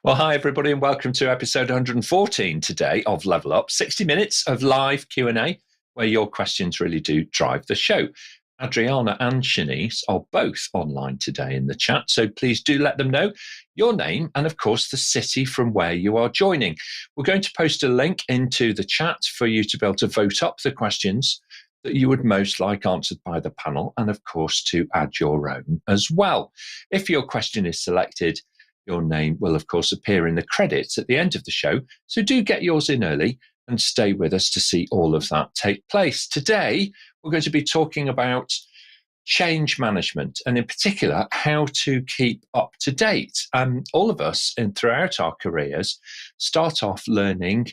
Well, hi everybody, and welcome to episode 114 today of Level Up. 60 minutes of live Q&A, where your questions really do drive the show. Adriana and Shanice are both online today in the chat, so please do let them know your name and, of course, the city from where you are joining. We're going to post a link into the chat for you to be able to vote up the questions that you would most like answered by the panel, and, of course, to add your own as well. If your question is selected, your name will, of course, appear in the credits at the end of the show, so do get yours in early and stay with us to see all of that take place. Today, we're going to be talking about change management, and in particular, how to keep up to date. All of us throughout our careers start off learning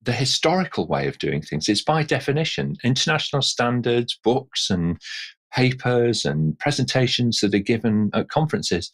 the historical way of doing things. It's by definition, international standards, books and papers and presentations that are given at conferences,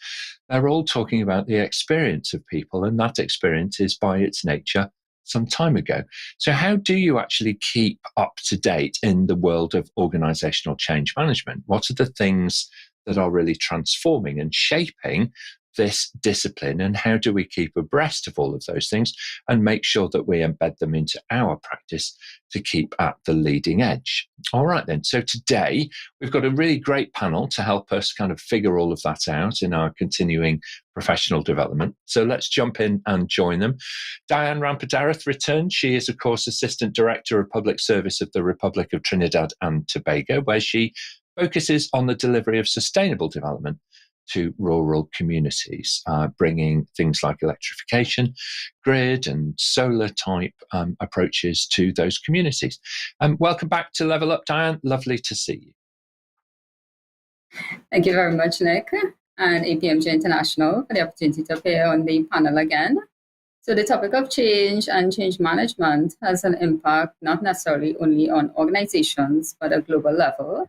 they're all talking about the experience of people, and that experience is by its nature some time ago. So how do you actually keep up to date in the world of organizational change management? What are the things that are really transforming and shaping this discipline, and how do we keep abreast of all of those things and make sure that we embed them into our practice to keep at the leading edge? All right then, so today we've got a really great panel to help us kind of figure all of that out in our continuing professional development. So let's jump in and join them. Dianne Rampadarath returns. She is, of course, Assistant Director of Public Service of the Republic of Trinidad and Tobago, where she focuses on the delivery of sustainable development to rural communities, bringing things like electrification, grid and solar type approaches to those communities. Welcome back to Level Up, Dianne. Lovely to see you. Thank you very much, Nick, and APMG International for the opportunity to appear on the panel again. So the topic of change and change management has an impact not necessarily only on organizations, but at a global level.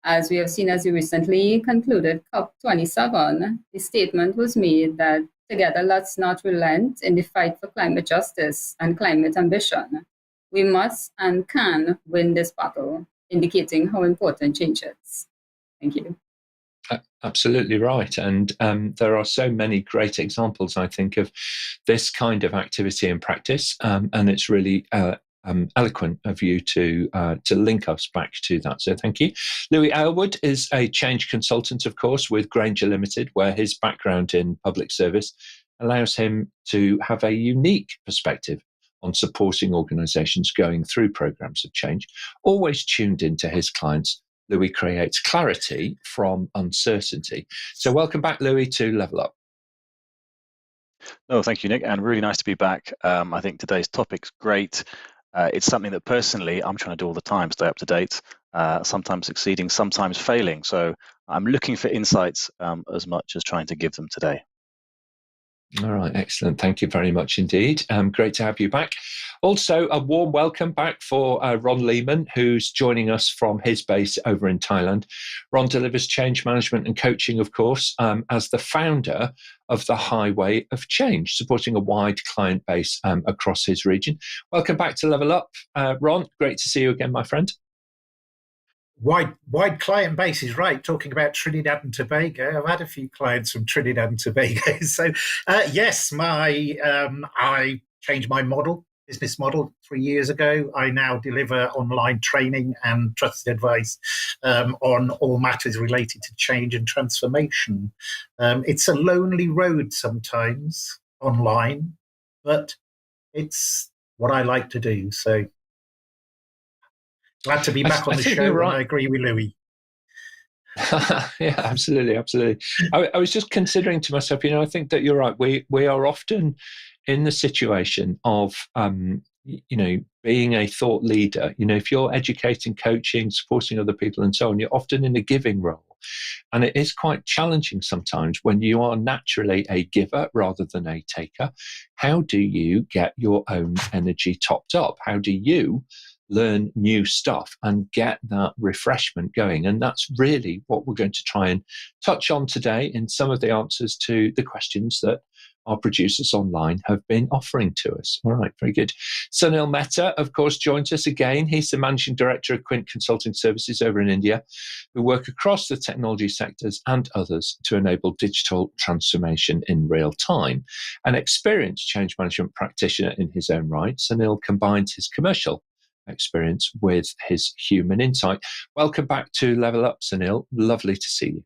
As we have seen, as we recently concluded COP27, the statement was made that together let's not relent in the fight for climate justice and climate ambition. We must and can win this battle, indicating how important change is. Thank you. Absolutely right. And there are so many great examples, I think, of this kind of activity and practice. And it's really eloquent of you to link us back to that. So thank you. Louis Aylward is a change consultant, of course, with Granger Limited, where his background in public service allows him to have a unique perspective on supporting organisations going through programmes of change. Always tuned into his clients, Louis creates clarity from uncertainty. So welcome back, Louis, to Level Up. No, thank you, Nick, and really nice to be back. I think today's topic's great. It's something that personally I'm trying to do all the time, stay up to date, sometimes succeeding, sometimes failing. So I'm looking for insights as much as trying to give them today. All right, excellent. Thank you very much indeed. Great to have you back. Also, a warm welcome back for Ron Leeman, who's joining us from his base over in Thailand. Ron delivers change management and coaching, of course, as the founder of the Highway of Change, supporting a wide client base across his region. Welcome back to Level Up, Ron. Great to see you again, my friend. Wide client base is right. Talking about Trinidad and Tobago, I've had a few clients from Trinidad and Tobago. So yes, I changed my business model 3 years ago. I now deliver online training and trusted advice on all matters related to change and transformation. It's a lonely road sometimes online, but it's what I like to do. So glad to be back on the show, right. And I agree with Louis. Yeah, absolutely. I was just considering to myself, I think that you're right. We are often in the situation of, being a thought leader. If you're educating, coaching, supporting other people and so on, you're often in a giving role. And it is quite challenging sometimes when you are naturally a giver rather than a taker. How do you get your own energy topped up? How do you learn new stuff and get that refreshment going? And that's really what we're going to try and touch on today in some of the answers to the questions that our producers online have been offering to us. All right, very good. Sunil Mehta, of course, joins us again. He's the Managing Director of Quint Consulting Services over in India, who work across the technology sectors and others to enable digital transformation in real time. An experienced change management practitioner in his own right, Sunil combines his commercial experience with his human insight. Welcome back to Level Up, Sunil. Lovely to see you.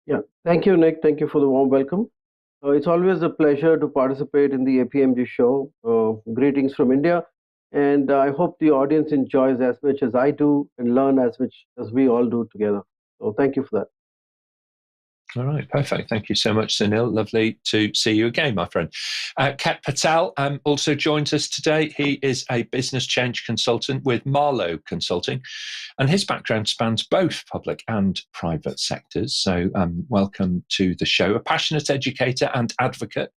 Yeah, thank you, Nick. Thank you for the warm welcome. It's always a pleasure to participate in the APMG show. Greetings from India. And I hope the audience enjoys as much as I do and learn as much as we all do together. So thank you for that. All right, perfect. Thank you so much, Sunil. Lovely to see you again, my friend. Patel also joins us today. He is a business change consultant with Marlowe Consulting, and his background spans both public and private sectors. So welcome to the show. A passionate educator and advocate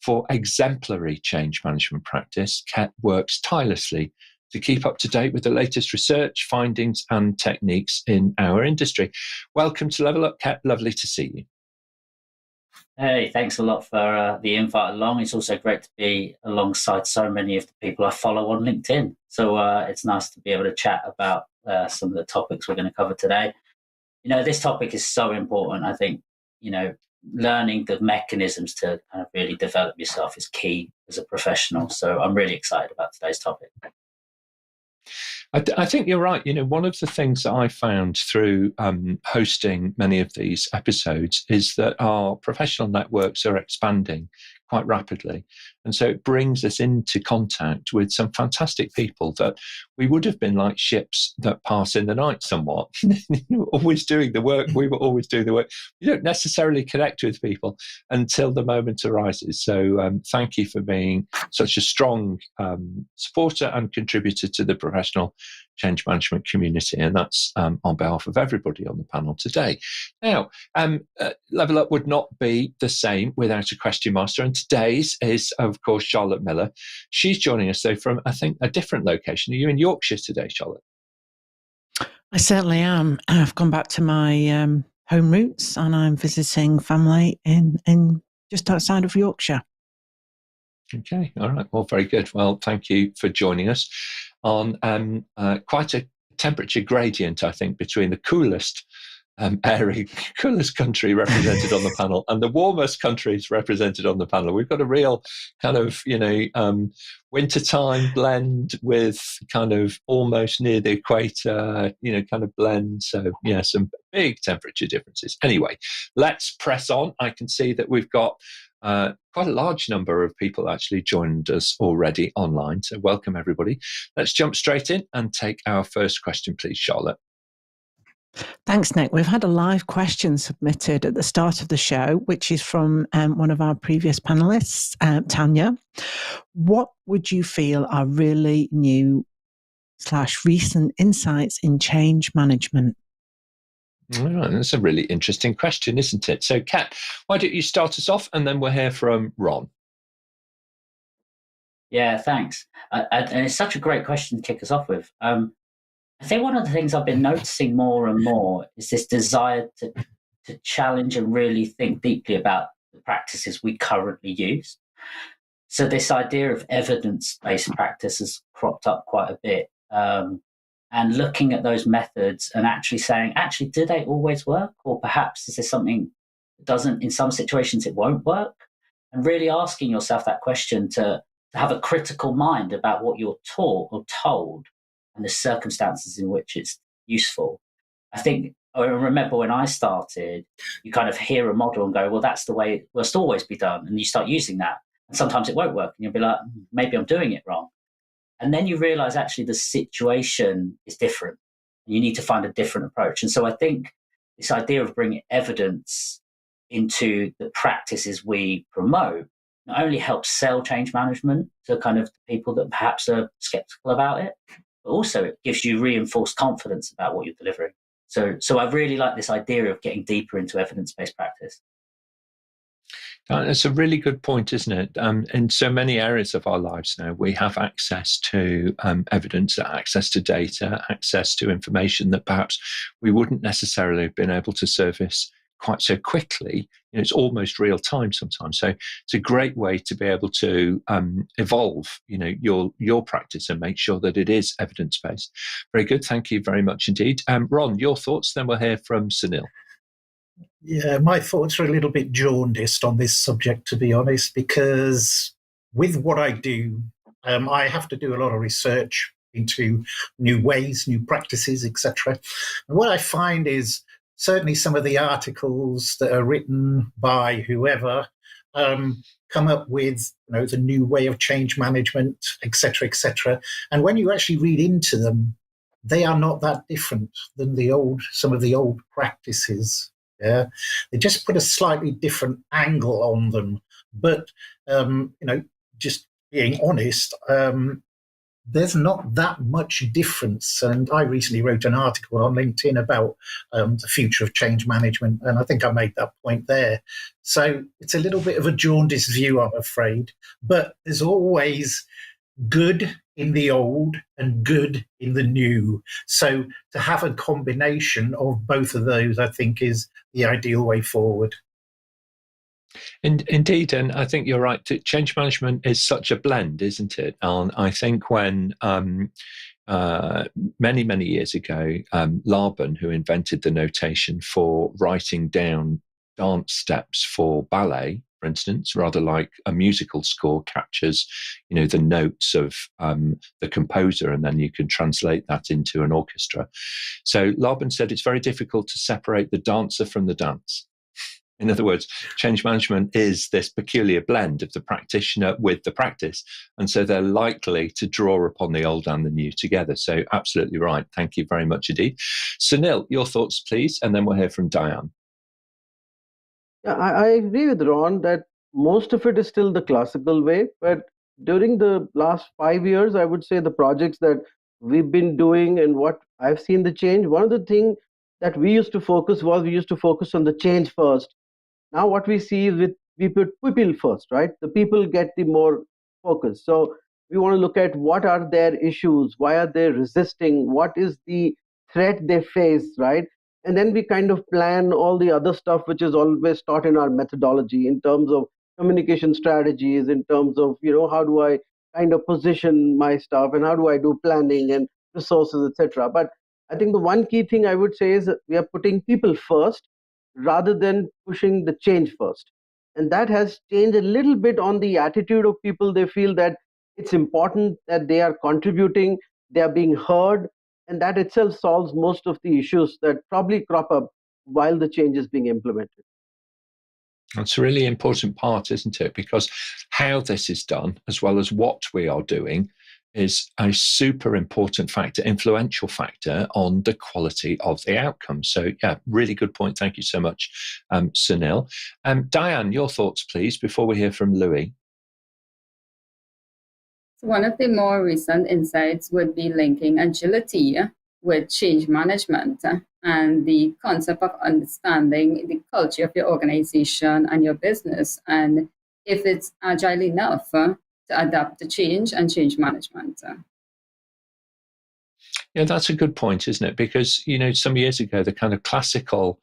for exemplary change management practice, Ket works tirelessly to keep up to date with the latest research, findings, and techniques in our industry. Welcome to Level Up, Ket. Lovely to see you. Hey, thanks a lot for the invite along. It's also great to be alongside so many of the people I follow on LinkedIn. So it's nice to be able to chat about some of the topics we're going to cover today. You know, this topic is so important. I think, you know, learning the mechanisms to kind of really develop yourself is key as a professional. So I'm really excited about today's topic. I think you're right. You know, one of the things that I found through hosting many of these episodes is that our professional networks are expanding quite rapidly. And so it brings us into contact with some fantastic people that we would have been like ships that pass in the night somewhat. Always doing the work. We were always doing the work. You don't necessarily connect with people until the moment arises. So thank you for being such a strong supporter and contributor to the professional change management community. And that's on behalf of everybody on the panel today. Now, Level Up would not be the same without a question master. And today's is, of course, Charlotte Miller. She's joining us, though, from, I think, a different location. Are you in Yorkshire today, Charlotte? I certainly am. I've gone back to my home roots and I'm visiting family in just outside of Yorkshire. Okay, all right. Well, very good. Well, thank you for joining us on quite a temperature gradient, I think, between the coolest coolest country represented on the panel and the warmest countries represented on the panel. We've got a real kind of, wintertime blend with kind of almost near the equator, kind of blend. So, yeah, some big temperature differences. Anyway, let's press on. I can see that we've got quite a large number of people actually joined us already online. So welcome, everybody. Let's jump straight in and take our first question, please, Charlotte. Thanks, Nick. We've had a live question submitted at the start of the show, which is from one of our previous panelists, Tanya. What would you feel are really new / recent insights in change management? Oh, that's a really interesting question, isn't it? So, Kat, why don't you start us off and then we'll hear from Ron. Yeah, thanks. And it's such a great question to kick us off with. I think one of the things I've been noticing more and more is this desire to challenge and really think deeply about the practices we currently use. So this idea of evidence-based practice has cropped up quite a bit. And looking at those methods and actually saying, do they always work? Or perhaps is there something that doesn't, in some situations it won't work? And really asking yourself that question to have a critical mind about what you're taught or told and the circumstances in which it's useful. I remember when I started, you kind of hear a model and go, well, that's the way it must always be done. And you start using that. And sometimes it won't work. And you'll be like, maybe I'm doing it wrong. And then you realize actually the situation is different. And you need to find a different approach. And so I think this idea of bringing evidence into the practices we promote not only helps sell change management to kind of people that perhaps are skeptical about it, but also it gives you reinforced confidence about what you're delivering. So I really like this idea of getting deeper into evidence-based practice. That's a really good point, isn't it? In so many areas of our lives now, we have access to evidence, access to data, access to information that perhaps we wouldn't necessarily have been able to service quite so quickly. It's almost real time sometimes. So it's a great way to be able to evolve, your practice and make sure that it is evidence based. Very good. Thank you very much indeed. Ron, your thoughts. Then we'll hear from Sunil. Yeah, my thoughts are a little bit jaundiced on this subject, to be honest, because with what I do, I have to do a lot of research into new ways, new practices, etc. And what I find is certainly some of the articles that are written by whoever come up with the new way of change management, etc., etc. And when you actually read into them, they are not that different than some of the old practices. Yeah, they just put a slightly different angle on them. But just being honest, there's not that much difference. And I recently wrote an article on LinkedIn about the future of change management, and I think I made that point there. So it's a little bit of a jaundiced view, I'm afraid. But there's always good in the old and good in the new. So to have a combination of both of those, I think, is the ideal way forward. Indeed, and I think you're right. Change management is such a blend, isn't it? And I think when many years ago, Leeman, who invented the notation for writing down dance steps for ballet, for instance, rather like a musical score captures, the notes of the composer, and then you can translate that into an orchestra. So Leeman said it's very difficult to separate the dancer from the dance. In other words, change management is this peculiar blend of the practitioner with the practice. And so they're likely to draw upon the old and the new together. So absolutely right. Thank you very much indeed. Sunil, your thoughts, please, and then we'll hear from Dianne. Yeah, I agree with Ron that most of it is still the classical way. But during the last 5 years, I would say the projects that we've been doing and what I've seen the change, one of the things that we used to focus on the change first. Now what we see is we put people first, right? The people get the more focus. So we want to look at what are their issues, why are they resisting, what is the threat they face, right? And then we kind of plan all the other stuff which is always taught in our methodology in terms of communication strategies, in terms of how do I kind of position my stuff and how do I do planning and resources, etc. But I think the one key thing I would say is that we are putting people first rather than pushing the change first. And that has changed a little bit on the attitude of people. They feel that it's important that they are contributing, they are being heard, and that itself solves most of the issues that probably crop up while the change is being implemented. That's a really important part, isn't it? Because how this is done, as well as what we are doing, is a super important factor, influential factor on the quality of the outcome. So yeah, really good point. Thank you so much, Sunil. Dianne, your thoughts, please, before we hear from Louis. So one of the more recent insights would be linking agility with change management and the concept of understanding the culture of your organization and your business, and if it's agile enough to adapt to change and change management. Yeah, that's a good point, isn't it? Because, some years ago, the kind of classical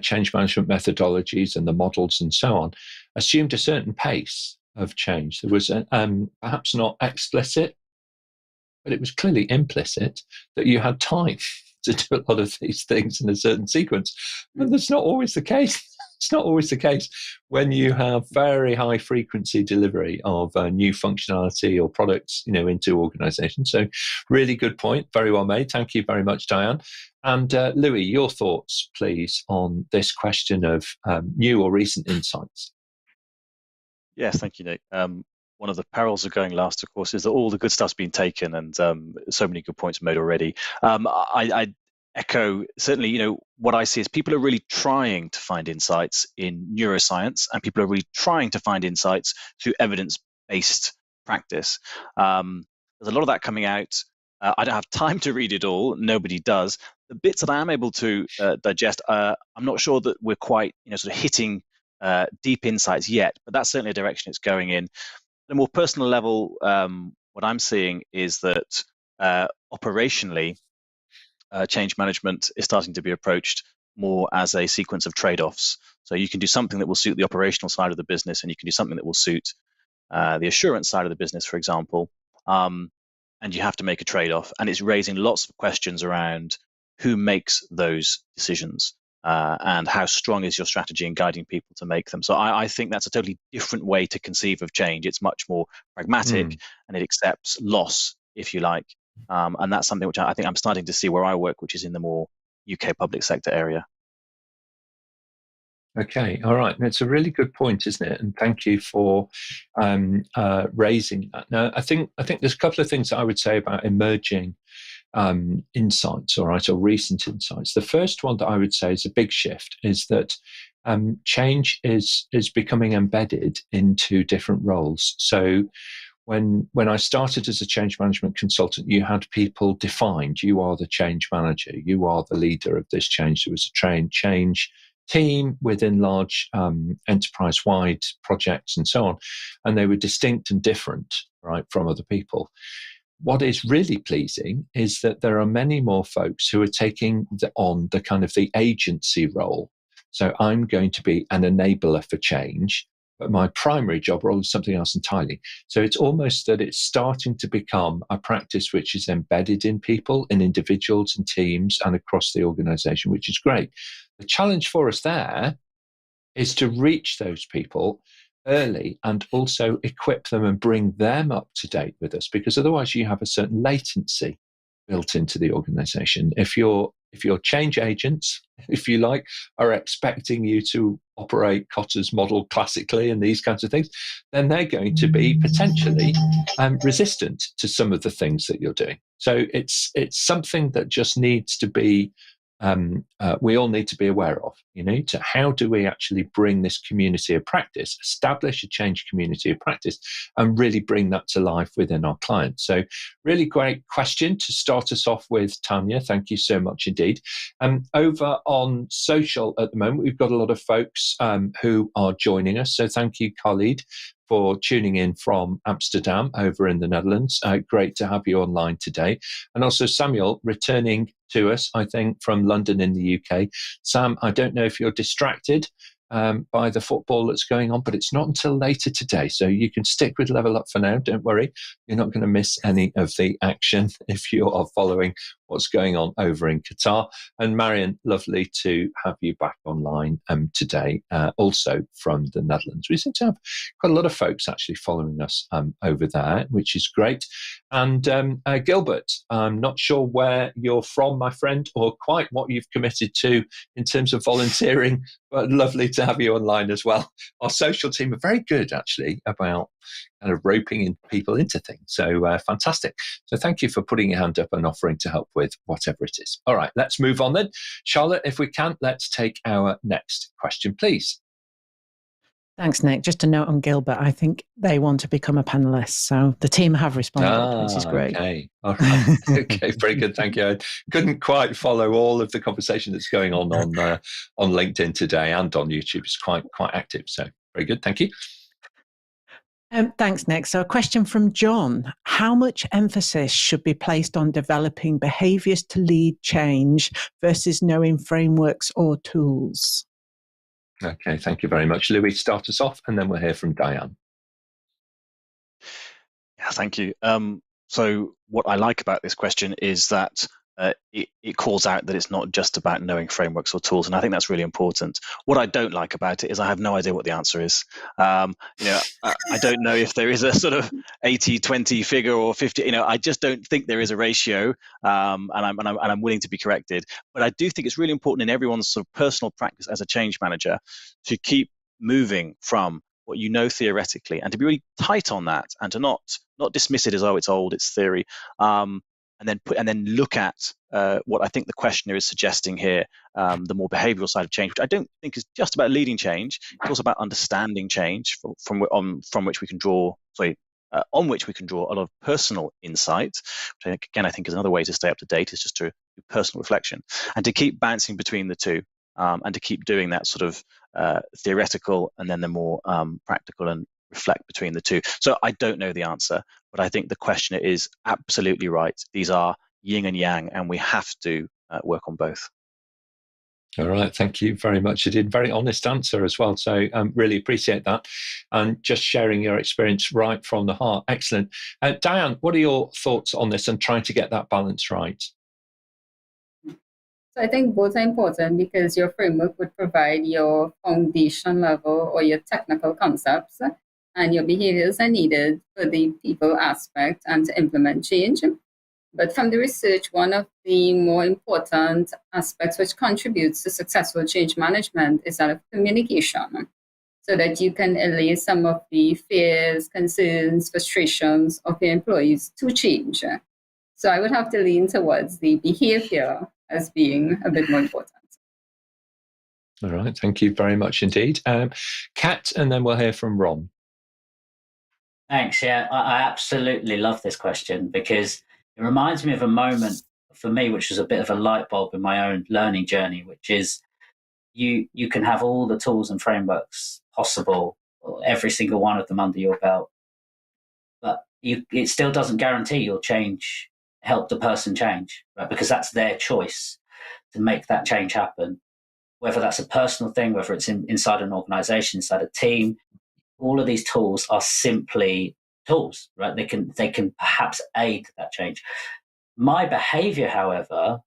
change management methodologies and the models and so on assumed a certain pace of change. There was perhaps not explicit, but it was clearly implicit that you had time to do a lot of these things in a certain sequence. But that's not always the case. It's not always the case when you have very high frequency delivery of new functionality or products, into organizations. So really good point. Very well made. Thank you very much, Dianne. And Louis, your thoughts, please, on this question of new or recent insights. Yes, thank you, Nick. One of the perils of going last, of course, is that all the good stuff's been taken, and so many good points made already. I echo, certainly, what I see is people are really trying to find insights in neuroscience, and people are really trying to find insights through evidence-based practice. There's a lot of that coming out. I don't have time to read it all. Nobody does. The bits that I am able to digest, I'm not sure that we're quite, sort of hitting deep insights yet, but that's certainly a direction it's going in. At a more personal level, what I'm seeing is that operationally, change management is starting to be approached more as a sequence of trade-offs. So you can do something that will suit the operational side of the business, and you can do something that will suit the assurance side of the business, for example. And you have to make a trade-off, and it's raising lots of questions around who makes those decisions, and how strong is your strategy in guiding people to make them. So I think that's a totally different way to conceive of change. It's much more pragmatic, and it accepts loss, if you like. And that's something which I think I'm starting to see where I work, which is in the more UK public sector area. Okay, all right. It's a really good point, isn't it? And thank you for raising that. Now, I think there's a couple of things that I would say about emerging insights, all right, or recent insights. The first one that I would say is a big shift is that change is becoming embedded into different roles. So when I started as a change management consultant, you had people defined. You are the change manager. You are the leader of this change. There was a change team within large enterprise-wide projects and so on, and they were distinct and different, right, from other people. What is really pleasing is that there are many more folks who are taking on the kind of the agency role. So I'm going to be an enabler for change, but my primary job role is something else entirely. So it's almost that it's starting to become a practice which is embedded in people, in individuals and teams and across the organization, which is great. The challenge for us there is to reach those people early and also equip them and bring them up to date with us, because otherwise you have a certain latency built into the organization. If your change agents, if you like, are expecting you to operate Kotter's model classically and these kinds of things, then they're going to be potentially resistant to some of the things that you're doing. So it's something that just needs to be we all need to be aware of, to how do we actually bring this community of practice, establish a change community of practice, and really bring that to life within our clients. So really great question to start us off with, Tanya. Thank you so much indeed. Over on social at the moment, we've got a lot of folks who are joining us. So thank you, Khalid, for tuning in from Amsterdam over in the Netherlands. Great to have you online today. And also Samuel returning to us, I think, from London in the UK. Sam, I don't know if you're distracted by the football that's going on, but it's not until later today. So you can stick with Level Up for now. Don't worry. You're not going to miss any of the action if you are following what's going on over in Qatar. And Marion, lovely to have you back online today, also from the Netherlands. We seem to have quite a lot of folks actually following us over there, which is great. And Gilbert, I'm not sure where you're from, my friend, or quite what you've committed to in terms of volunteering, but lovely to have you online as well. Our social team are very good, actually, about kind of roping in people into things. So fantastic. So thank you for putting your hand up and offering to help with whatever it is. All right, let's move on then. Charlotte, if we can, let's take our next question, please. Thanks, Nick. Just a note on Gilbert. I think they want to become a panelist. So the team have responded, which is great. Okay. All right. Okay. Very good. Thank you. I couldn't quite follow all of the conversation that's going on LinkedIn today and on YouTube. It's quite active. So very good. Thank you. Thanks, Nick. So a question from John. How much emphasis should be placed on developing behaviours to lead change versus knowing frameworks or tools? Okay, thank you very much. Louis, start us off, and then we'll hear from Dianne. Yeah, thank you. So what I like about this question is that it calls out that it's not just about knowing frameworks or tools, and I think that's really important. What I don't like about it is I have no idea what the answer is. I don't know if there is a sort of 80-20 figure or 50. I just don't think there is a ratio, and I'm willing to be corrected. But I do think it's really important in everyone's sort of personal practice as a change manager to keep moving from what you know theoretically and to be really tight on that and to not dismiss it as, oh, it's old, it's theory. And then look at what I think the questioner is suggesting here, the more behavioural side of change, which I don't think is just about leading change. It's also about understanding change on which we can draw a lot of personal insight, which I think is another way to stay up to date, is just to do personal reflection and to keep bouncing between the two, and to keep doing that sort of theoretical and then the more practical and reflect between the two. So I don't know the answer, but I think the questioner is absolutely right. These are yin and yang, and we have to work on both. All right, thank you very much. You did a very honest answer as well, so really appreciate that, and just sharing your experience right from the heart. Excellent. Dianne, what are your thoughts on this and trying to get that balance right? So I think both are important because your framework would provide your foundation level or your technical concepts, and your behaviors are needed for the people aspect and to implement change. But from the research, one of the more important aspects which contributes to successful change management is that of communication, so that you can allay some of the fears, concerns, frustrations of your employees to change. So I would have to lean towards the behavior as being a bit more important. All right, thank you very much indeed. Kat, and then we'll hear from Ron. Thanks. Yeah, I absolutely love this question because it reminds me of a moment for me, which was a bit of a light bulb in my own learning journey, which is you can have all the tools and frameworks possible, every single one of them under your belt, but it still doesn't guarantee you'll change, help the person change, right? Because that's their choice to make that change happen. Whether that's a personal thing, whether it's inside an organization, inside a team, all of these tools are simply tools, right? They can perhaps aid that change. My behavior, however,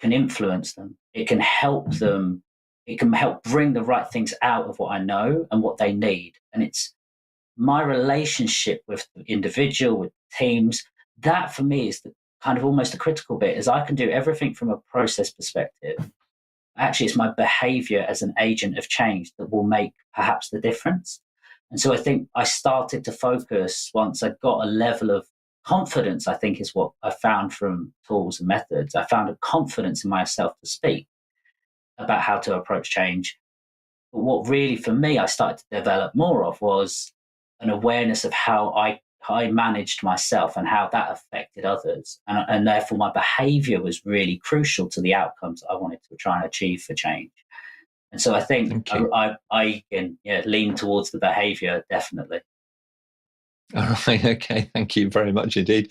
can influence them. It can help them. It can help bring the right things out of what I know and what they need. And it's my relationship with the individual, with teams. That for me is the kind of almost the critical bit, is I can do everything from a process perspective. Actually, it's my behavior as an agent of change that will make perhaps the difference. And so I think I started to focus once I got a level of confidence, I think is what I found from tools and methods. I found a confidence in myself to speak about how to approach change. But what really for me I started to develop more of was an awareness of how I managed myself and how that affected others. And therefore my behavior was really crucial to the outcomes I wanted to try and achieve for change. And so I think I can lean towards the behavior, definitely. All right. Okay. Thank you very much indeed.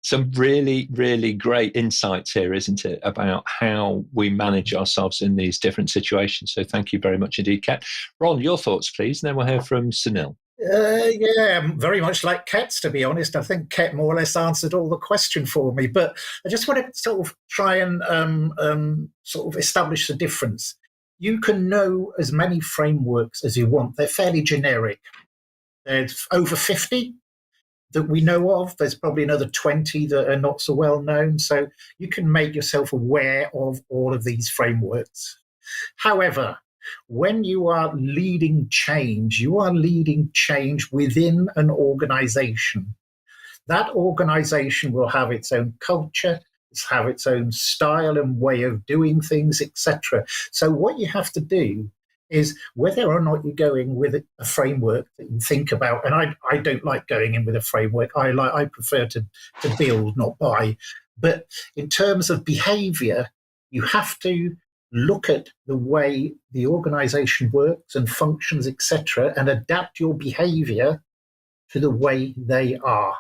Some really, really great insights here, isn't it, about how we manage ourselves in these different situations. So thank you very much indeed, Kat. Ron, your thoughts, please, and then we'll hear from Sunil. Yeah, very much like Kat's, to be honest. I think Kat more or less answered all the question for me, but I just want to sort of try and sort of establish the difference. You can know as many frameworks as you want. They're fairly generic. There's over 50 that we know of. There's probably another 20 that are not so well known. So you can make yourself aware of all of these frameworks. However, when you are leading change, you are leading change within an organization. That organization will have its own culture, have its own style and way of doing things, etc. So what you have to do is, whether or not you're going with a framework that you think about, and I don't like going in with a framework. I prefer to build, not buy. But in terms of behavior, you have to look at the way the organization works and functions, etc., and adapt your behavior to the way they are.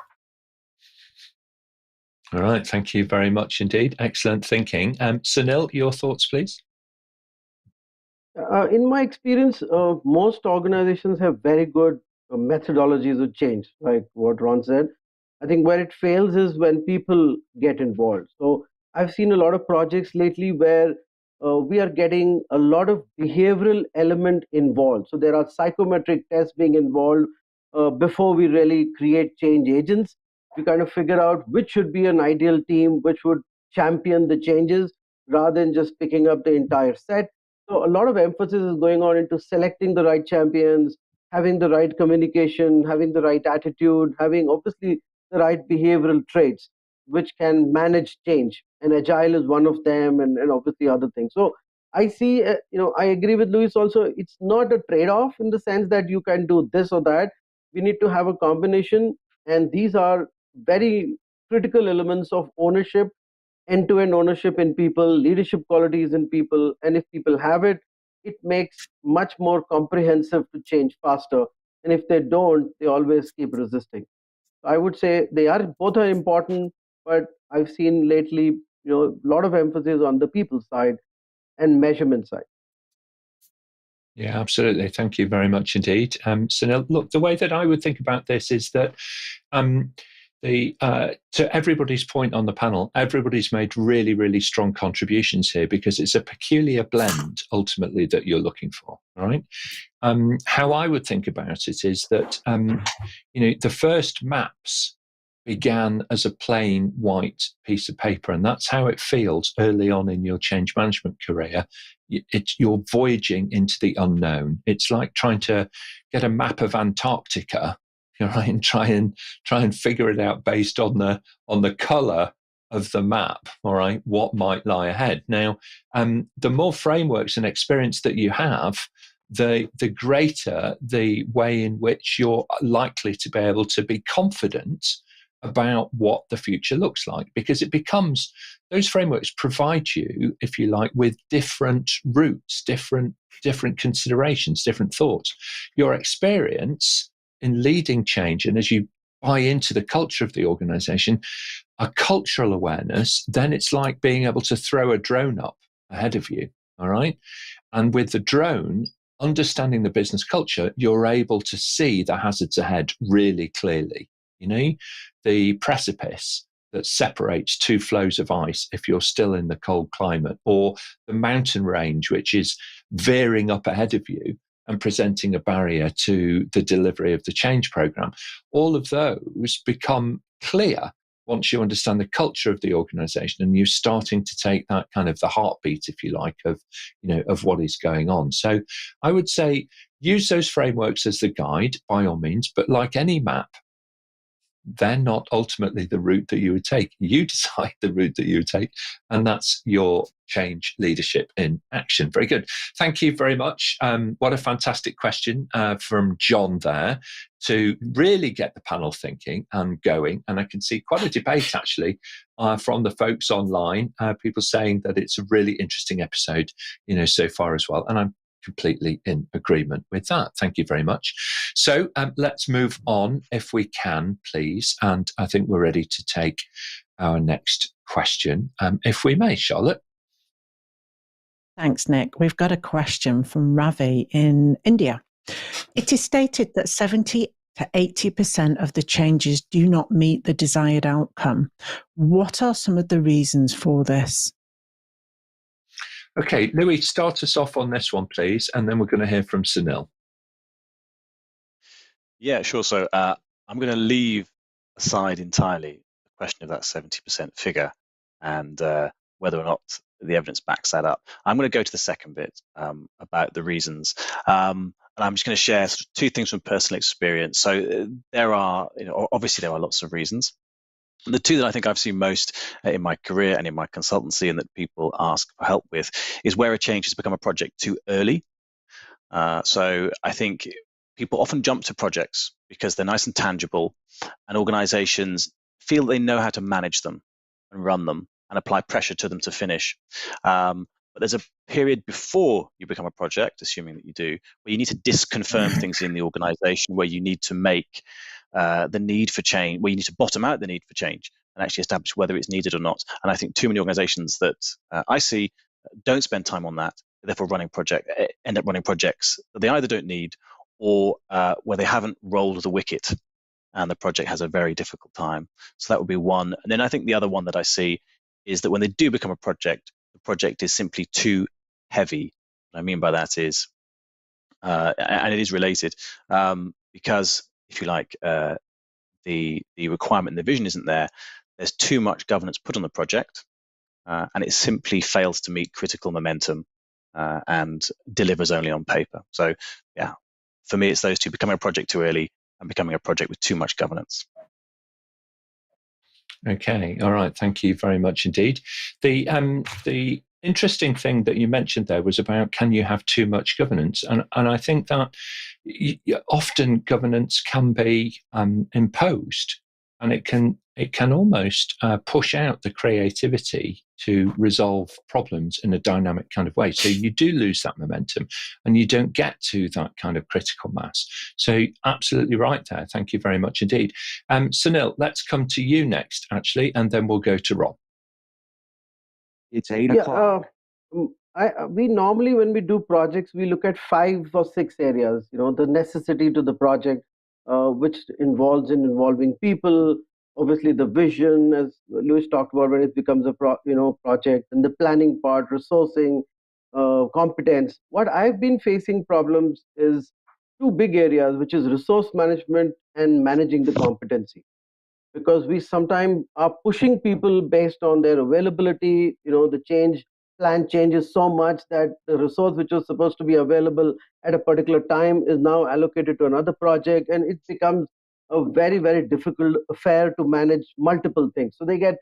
All right. Thank you very much indeed. Excellent thinking. Sunil, your thoughts, please. In my experience, most organizations have very good methodologies of change, like what Ron said. I think where it fails is when people get involved. So I've seen a lot of projects lately where we are getting a lot of behavioral element involved. So there are psychometric tests being involved before we really create change agents. We kind of figure out which should be an ideal team, which would champion the changes rather than just picking up the entire set. So a lot of emphasis is going on into selecting the right champions, having the right communication, having the right attitude, having obviously the right behavioral traits, which can manage change. And agile is one of them, and obviously other things. So I see, I agree with Luis also. It's not a trade-off in the sense that you can do this or that. We need to have a combination. And these are very critical elements of ownership, end-to-end ownership in people, leadership qualities in people. And if people have it, it makes much more comprehensive to change faster. And if they don't, they always keep resisting. I would say both are important, but I've seen lately, a lot of emphasis on the people side. and measurement side. Yeah, absolutely. Thank you very much indeed. Sunil, look, the way that I would think about this is that to everybody's point on the panel, everybody's made really, really strong contributions here because it's a peculiar blend ultimately that you're looking for, right? How I would think about it is that, the first maps began as a plain white piece of paper, and that's how it feels early on in your change management career. You're voyaging into the unknown. It's like trying to get a map of Antarctica, right, and try and figure it out based on the color of the map. All right, what might lie ahead. Now, the more frameworks and experience that you have, the greater the way in which you're likely to be able to be confident about what the future looks like, because it becomes, those frameworks provide you, if you like, with different routes, different considerations, different thoughts. Your experience in leading change, and as you buy into the culture of the organization, a cultural awareness, then it's like being able to throw a drone up ahead of you, all right? And with the drone, understanding the business culture, you're able to see the hazards ahead really clearly. The precipice that separates two flows of ice if you're still in the cold climate, or the mountain range which is veering up ahead of you and presenting a barrier to the delivery of the change program. All of those become clear once you understand the culture of the organization and you're starting to take that kind of the heartbeat, if you like, of what is going on. So I would say use those frameworks as the guide by all means, but like any map, they're not ultimately the route that you would take. You decide the route that you would take, and that's your change leadership in action. Very good. Thank you very much. What a fantastic question from John there to really get the panel thinking and going. And I can see quite a debate actually from the folks online, people saying that it's a really interesting episode, so far as well. And I'm completely in agreement with that. Thank you very much. So let's move on if we can, please. And I think we're ready to take our next question, if we may, Charlotte. Thanks, Nick. We've got a question from Ravi in India. It is stated that 70 to 80% of the changes do not meet the desired outcome. What are some of the reasons for this? Okay, Louis, start us off on this one, please, and then we're going to hear from Sunil. Yeah, sure. So I'm going to leave aside entirely the question of that 70% figure and whether or not the evidence backs that up. I'm going to go to the second bit about the reasons. And I'm just going to share sort of two things from personal experience. So there are, obviously there are lots of reasons. The two that I think I've seen most in my career and in my consultancy and that people ask for help with is where a change has become a project too early. So I think people often jump to projects because they're nice and tangible, and organizations feel they know how to manage them and run them and apply pressure to them to finish. But there's a period before you become a project, assuming that you do, where you need to disconfirm things in the organization, where you need to make the need for change, where you need to bottom out the need for change and actually establish whether it's needed or not. And I think too many organizations that I see don't spend time on that, therefore end up running projects that they either don't need or where they haven't rolled the wicket and the project has a very difficult time. So that would be one. And then I think the other one that I see is that when they do become a project, the project is simply too heavy. What I mean by that is, and it is related, because if you like, the requirement and the vision isn't there, there's too much governance put on the project, and it simply fails to meet critical momentum and delivers only on paper. So yeah, for me, it's those two: becoming a project too early and becoming a project with too much governance. Okay, all right. Thank you very much indeed. The interesting thing that you mentioned there was about, can you have too much governance? And I think that often governance can be imposed, and it can almost push out the creativity to resolve problems in a dynamic kind of way. So you do lose that momentum and you don't get to that kind of critical mass. So absolutely right there. Thank you very much indeed. Sunil, let's come to you next, actually, and then we'll go to Rob. It's 8 o'clock. we normally, when we do projects, we look at 5 or 6 areas. The necessity to the project, which involving people, obviously the vision, as Louis talked about, when it becomes a project, and the planning part, resourcing, competence. What I've been facing problems is 2 big areas, which is resource management and managing the competency. Because we sometimes are pushing people based on their availability. The plan changes so much that the resource which was supposed to be available at a particular time is now allocated to another project, and it becomes a very, very difficult affair to manage multiple things. So the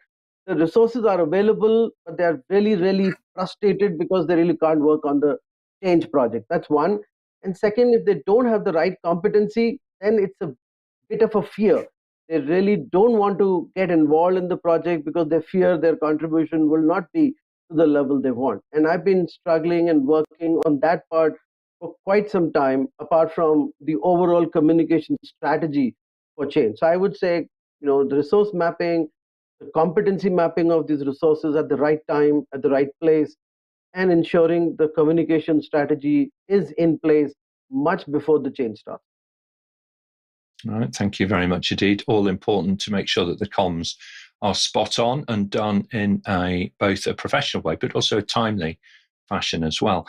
resources are available, but they're really, really frustrated because they really can't work on the change project. That's one. And second, if they don't have the right competency, then it's a bit of a fear. They really don't want to get involved in the project because they fear their contribution will not be to the level they want. And I've been struggling and working on that part for quite some time, apart from the overall communication strategy for change. So I would say, the resource mapping, the competency mapping of these resources at the right time, at the right place, and ensuring the communication strategy is in place much before the change starts. All right, thank you very much indeed. All important to make sure that the comms are spot on and done in both a professional way, but also a timely fashion as well.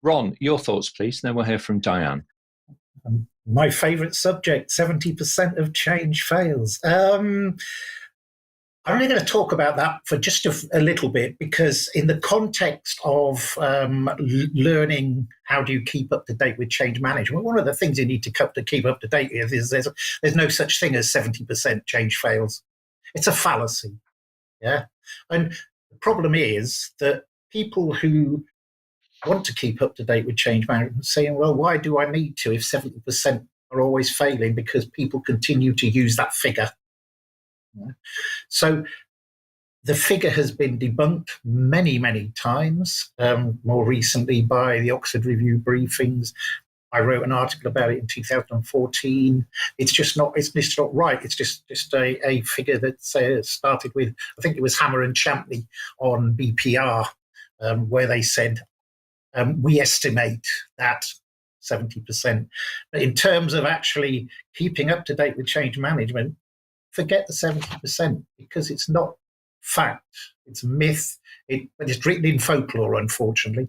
Ron, your thoughts, please, and then we'll hear from Dianne. My favourite subject, 70% of change fails. I'm only going to talk about that for just a little bit, because in the context of learning how do you keep up to date with change management, one of the things you need to keep up to date with is there's no such thing as 70% change fails. It's a fallacy. Yeah. And the problem is that people who want to keep up to date with change management are saying, well, why do I need to if 70% are always failing? Because people continue to use that figure. So the figure has been debunked many, many times, more recently by the Oxford Review briefings. I wrote an article about it in 2014. It's just not right. It's just a figure that started with, I think it was Hammer and Champney on BPR, where they said, we estimate that 70%. But in terms of actually keeping up to date with change management, forget the 70%, because it's not fact. It's a myth. But it's written in folklore, unfortunately.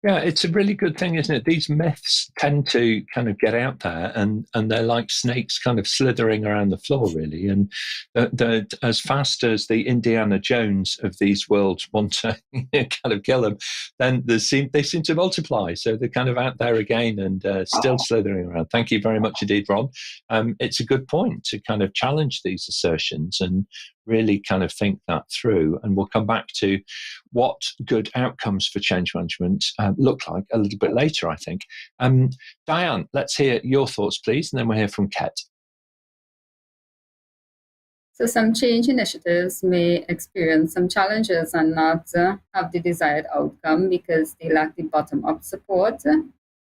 Yeah, it's a really good thing, isn't it? These myths tend to kind of get out there, and they're like snakes kind of slithering around the floor, really. And they're as fast as the Indiana Jones of these worlds want to kind of kill them, then they seem to multiply. So they're kind of out there again and still slithering around. Thank you very much indeed, Ron. It's a good point to kind of challenge these assertions and really kind of think that through. And we'll come back to what good outcomes for change management look like a little bit later, I think. Dianne, let's hear your thoughts, please, and then we'll hear from Ket. So some change initiatives may experience some challenges and not have the desired outcome because they lack the bottom-up support,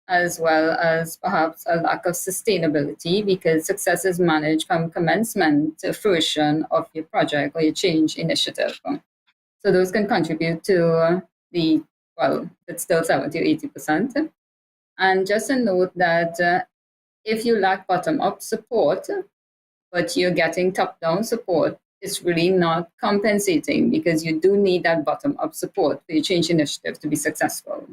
as well as perhaps a lack of sustainability, because success is managed from commencement to fruition of your project or your change initiative. So those can contribute to it's still 70 or 80%. And just a note that if you lack bottom-up support, but you're getting top-down support, it's really not compensating, because you do need that bottom-up support for your change initiative to be successful.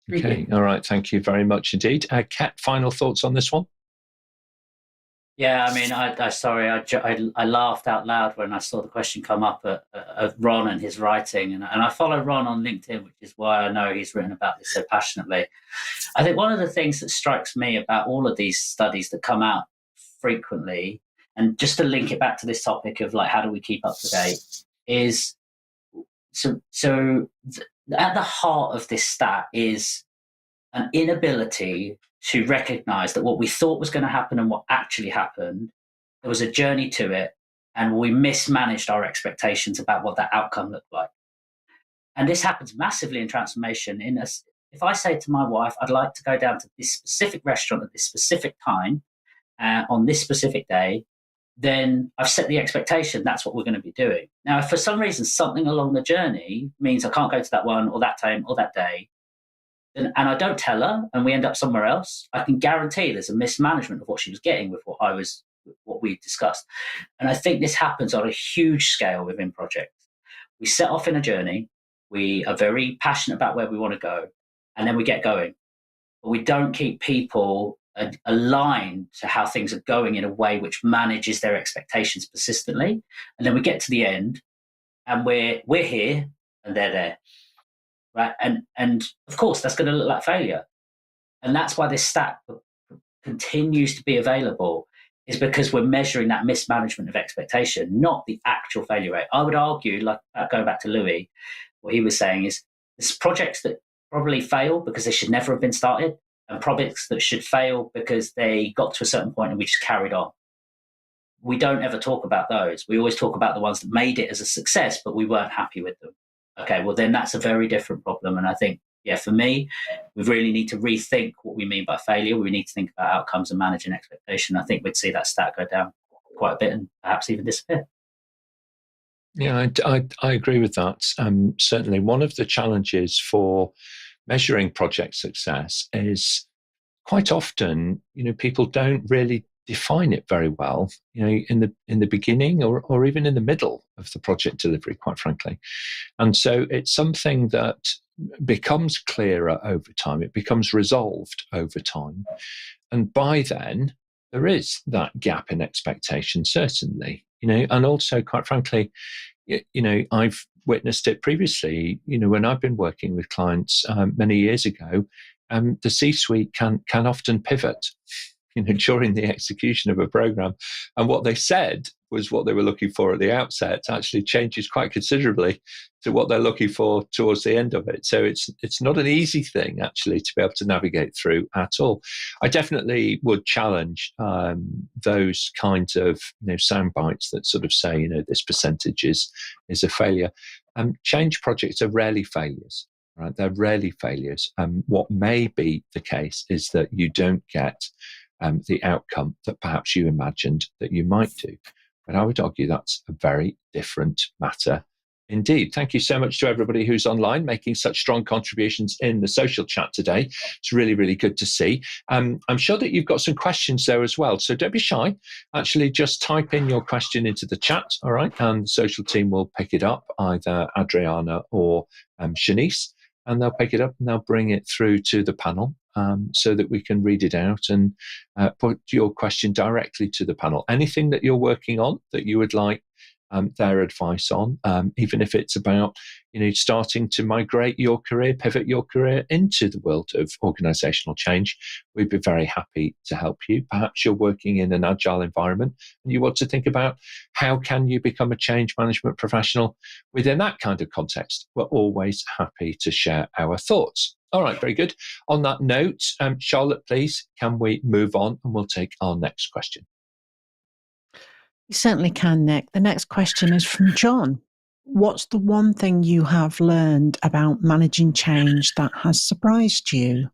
Okay, all right. Thank you very much indeed. Kat, final thoughts on this one? Yeah, I mean, I laughed out loud when I saw the question come up at Ron and his writing, and I follow Ron on LinkedIn, which is why I know he's written about this so passionately. I think one of the things that strikes me about all of these studies that come out frequently, and just to link it back to this topic of like how do we keep up to date, is so at the heart of this stat is an inability to recognize that what we thought was going to happen and what actually happened, there was a journey to it, and we mismanaged our expectations about what that outcome looked like. And this happens massively in transformation. If I say to my wife, I'd like to go down to this specific restaurant at this specific time on this specific day, then I've set the expectation that's what we're going to be doing. Now, if for some reason something along the journey means I can't go to that one or that time or that day, and I don't tell her and we end up somewhere else, I can guarantee there's a mismanagement of what she was getting with what we discussed. And I think this happens on a huge scale within projects. We set off in a journey, we are very passionate about where we want to go, and then we get going. But we don't keep people aligned to how things are going in a way which manages their expectations persistently. And then we get to the end and we're here and they're there. Right. And of course that's going to look like failure. And that's why this stat continues to be available, is because we're measuring that mismanagement of expectation, not the actual failure rate. I would argue, like going back to Louis, what he was saying is there's projects that probably fail because they should never have been started, and projects that should fail because they got to a certain point and we just carried on. We don't ever talk about those. We always talk about the ones that made it as a success, but we weren't happy with them. Okay, well, then that's a very different problem. And I think, for me, we really need to rethink what we mean by failure. We need to think about outcomes and managing expectation. I think we'd see that stat go down quite a bit and perhaps even disappear. Yeah, I agree with that. Certainly, one of the challenges for measuring project success is quite often, people don't really define it very well, in the beginning or even in the middle of the project delivery, quite frankly. And so it's something that becomes clearer over time. It becomes resolved over time. And by then, there is that gap in expectation, certainly, and also, quite frankly, I've witnessed it previously, when I've been working with clients many years ago, the C-suite can often pivot, during the execution of a program. And what they said was what they were looking for at the outset actually changes quite considerably to what they're looking for towards the end of it. So it's not an easy thing, actually, to be able to navigate through at all. I definitely would challenge those kinds of sound bites that sort of say, this percentage is a failure. Change projects are rarely failures. Right? They're rarely failures. What may be the case is that you don't get the outcome that perhaps you imagined that you might do. But I would argue that's a very different matter indeed. Thank you so much to everybody who's online making such strong contributions in the social chat today. It's really, really good to see. I'm sure that you've got some questions there as well. So don't be shy. Actually, just type in your question into the chat, all right? And the social team will pick it up, either Adriana or Shanice, and they'll pick it up and they'll bring it through to the panel. So that we can read it out and put your question directly to the panel. Anything that you're working on that you would like their advice on, even if it's about starting to migrate your career, pivot your career into the world of organizational change, we'd be very happy to help you. Perhaps you're working in an agile environment and you want to think about how can you become a change management professional within that kind of context. We're always happy to share our thoughts. All right, very good. On that note, Charlotte, please, can we move on and we'll take our next question? You certainly can, Nick. The next question is from John. What's the one thing you have learned about managing change that has surprised you?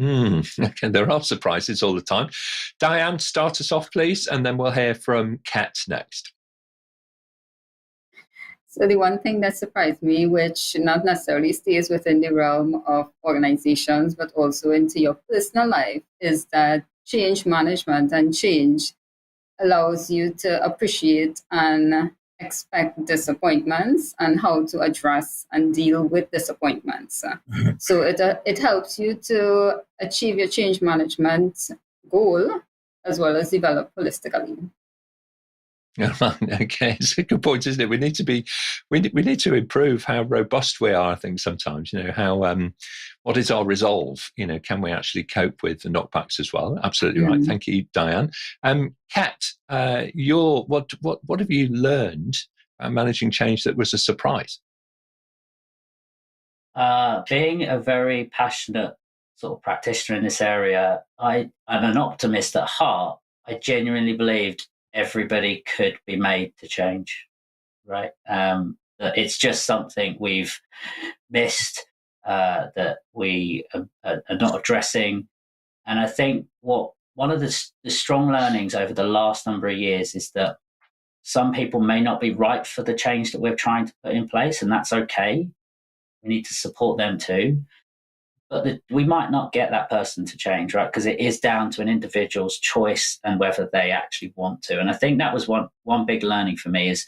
Okay, there are surprises all the time. Dianne, start us off, please, and then we'll hear from Kat next. So the one thing that surprised me, which not necessarily stays within the realm of organizations, but also into your personal life, is that change management and change allows you to appreciate and expect disappointments and how to address and deal with disappointments. So it helps you to achieve your change management goal as well as develop holistically. Okay, it's a good point, isn't it? We need to improve how robust we are. I think sometimes, how what is our resolve? Can we actually cope with the knockbacks as well? Absolutely right. Thank you, Dianne. Kat, what have you learned about managing change that was a surprise? Being a very passionate sort of practitioner in this area, I'm an optimist at heart. I genuinely believed everybody could be made to change, right? That it's just something we've missed, that we are not addressing. And I think one one of the strong learnings over the last number of years is that some people may not be right for the change that we're trying to put in place, and that's okay. We need to support them too. But we might not get that person to change, right? Because it is down to an individual's choice and whether they actually want to. And I think that was one big learning for me is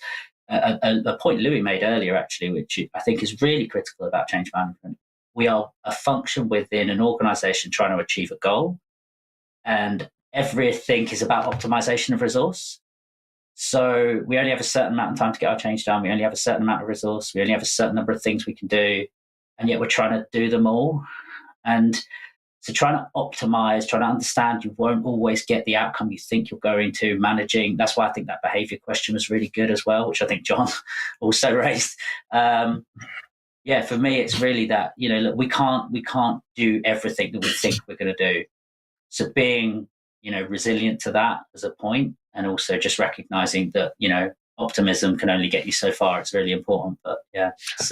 a point Louis made earlier, actually, which I think is really critical about change management. We are a function within an organization trying to achieve a goal, and everything is about optimization of resource. So we only have a certain amount of time to get our change done. We only have a certain amount of resource. We only have a certain number of things we can do, and yet we're trying to do them all. And so trying to optimize, trying to understand you won't always get the outcome you think you're going to, managing. That's why I think that behavior question was really good as well, which I think John also raised. For me, it's really that, look, we can't do everything that we think we're going to do. So being, resilient to that as a point, and also just recognizing that, optimism can only get you so far. It's really important, but it's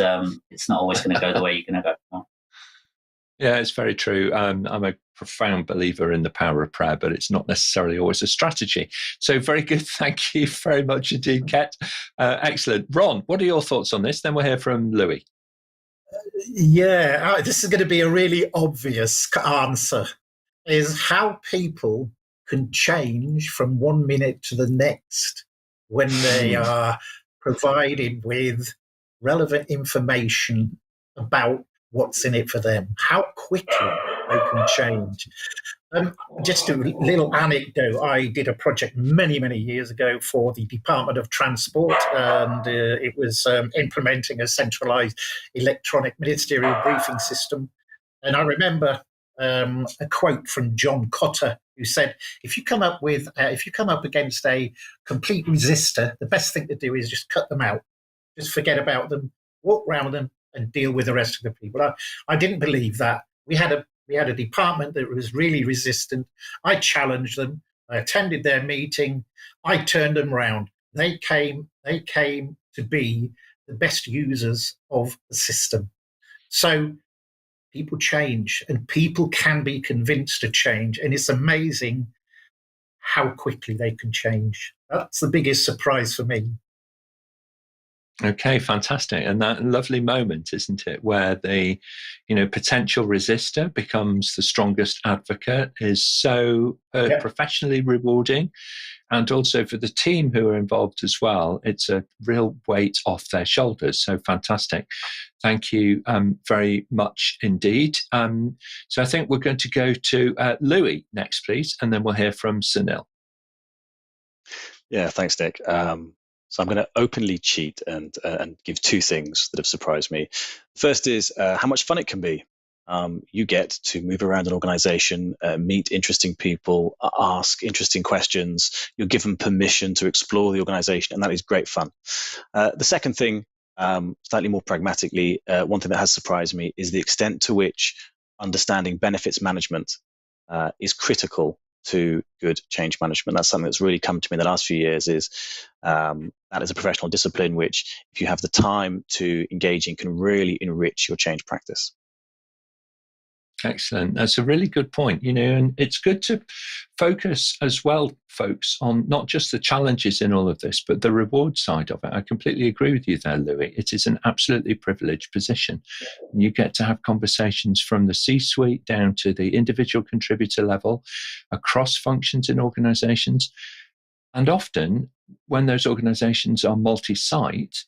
not always going to go the way you're going to go. Yeah, it's very true. I'm a profound believer in the power of prayer, but it's not necessarily always a strategy. So very good. Thank you very much indeed, Ket. Excellent. Ron, what are your thoughts on this? Then we'll hear from Louis. Yeah, this is going to be a really obvious answer, is how people can change from 1 minute to the next when they are provided with relevant information about what's in it for them, how quickly they can change. Just a little anecdote. I did a project many, many years ago for the Department of Transport, and it was implementing a centralized electronic ministerial briefing system. And I remember a quote from John Cotter, who said, if you come up against a complete resistor, the best thing to do is just cut them out. Just forget about them, walk around them, and deal with the rest of the people. I didn't believe that. We had a department that was really resistant. I challenged them. I attended their meeting. I turned them around. They came to be the best users of the system. So people change, and people can be convinced to change. And it's amazing how quickly they can change. That's the biggest surprise for me. Okay, fantastic. And that lovely moment, isn't it, where the, potential resistor becomes the strongest advocate, is so professionally rewarding. And also for the team who are involved as well, it's a real weight off their shoulders. So fantastic. Thank you very much indeed. So I think we're going to go to Louis next, please, and then we'll hear from Sunil. Yeah, thanks, Nick. So I'm going to openly cheat and give two things that have surprised me. First is how much fun it can be. You get to move around an organization, meet interesting people, ask interesting questions. You're given permission to explore the organization, and that is great fun. The second thing, slightly more pragmatically, one thing that has surprised me is the extent to which understanding benefits management is critical to good change management. That's something that's really come to me in the last few years, is that is a professional discipline which, if you have the time to engage in, can really enrich your change practice. Excellent. That's a really good point, and it's good to focus as well, folks, on not just the challenges in all of this, but the reward side of it. I completely agree with you there, Louis. It is an absolutely privileged position. You get to have conversations from the C-suite down to the individual contributor level, across functions in organizations. And often, when those organizations are multi-site,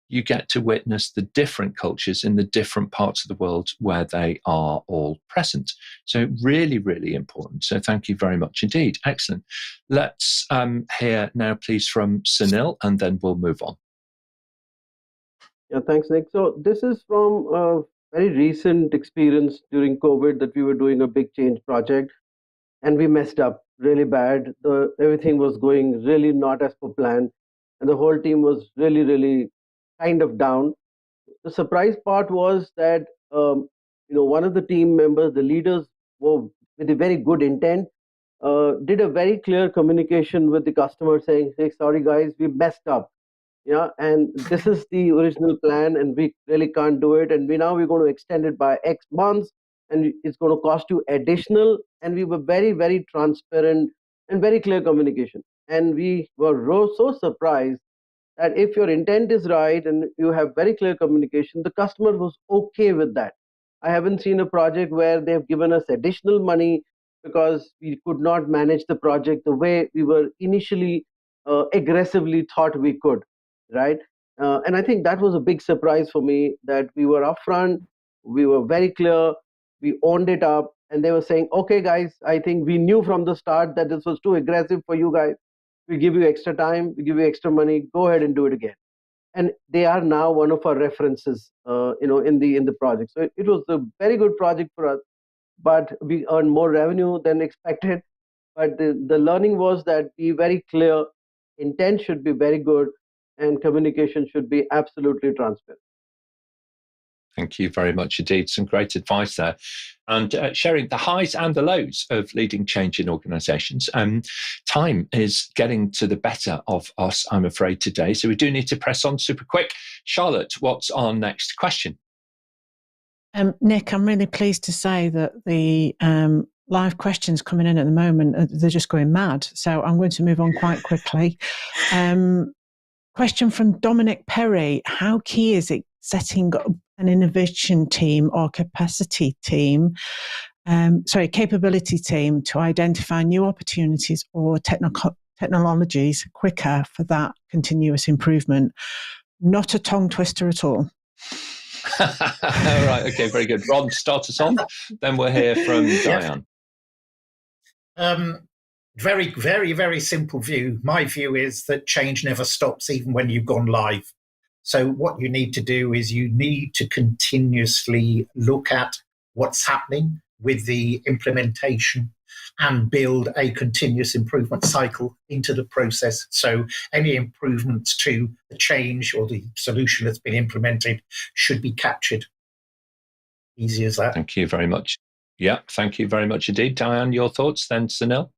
you get to witness the different cultures in the different parts of the world where they are all present. So really, really important. So thank you very much indeed. Excellent. Let's hear now, please, from Sunil, and then we'll move on. Yeah, thanks, Nick. So this is from a very recent experience during COVID, that we were doing a big change project, and we messed up really bad. Everything was going really not as per plan, and the whole team was really, really kind of down. The surprise part was that one of the team members, the leaders, were with a very good intent, did a very clear communication with the customer saying, "Hey, sorry guys, we messed up. Yeah, and this is the original plan, and we really can't do it. And we're going to extend it by X months, and it's going to cost you additional. And we were very, very transparent and very clear communication. And we were so surprised that if your intent is right and you have very clear communication, the customer was okay with that. I haven't seen a project where they've given us additional money because we could not manage the project the way we were initially aggressively thought we could, right? And I think that was a big surprise for me, that we were upfront, we were very clear, we owned it up, and they were saying, okay, guys, I think we knew from the start that this was too aggressive for you guys. We give you extra time, we give you extra money, go ahead and do it again. And they are now one of our references, in the project. So it was a very good project for us, but we earned more revenue than expected. But the learning was that be very clear, intent should be very good, and communication should be absolutely transparent. Thank you very much indeed. Some great advice there. And sharing the highs and the lows of leading change in organisations. Time is getting to the better of us, I'm afraid, today. So we do need to press on super quick. Charlotte, what's our next question? Nick, I'm really pleased to say that the live questions coming in at the moment, they're just going mad. So I'm going to move on quite quickly. Question from Dominic Perry. How key is it setting up an innovation team or capacity team, capability team to identify new opportunities or technologies quicker for that continuous improvement? Not a tongue twister at all. All right, okay, very good. Ron, start us off, then we'll hear from Dianne. Very, very, very simple view. My view is that change never stops, even when you've gone live. So what you need to do is you need to continuously look at what's happening with the implementation and build a continuous improvement cycle into the process. So any improvements to the change or the solution that's been implemented should be captured. Easy as that. Thank you very much. Yeah, thank you very much indeed. Dianne, your thoughts, then Sunil?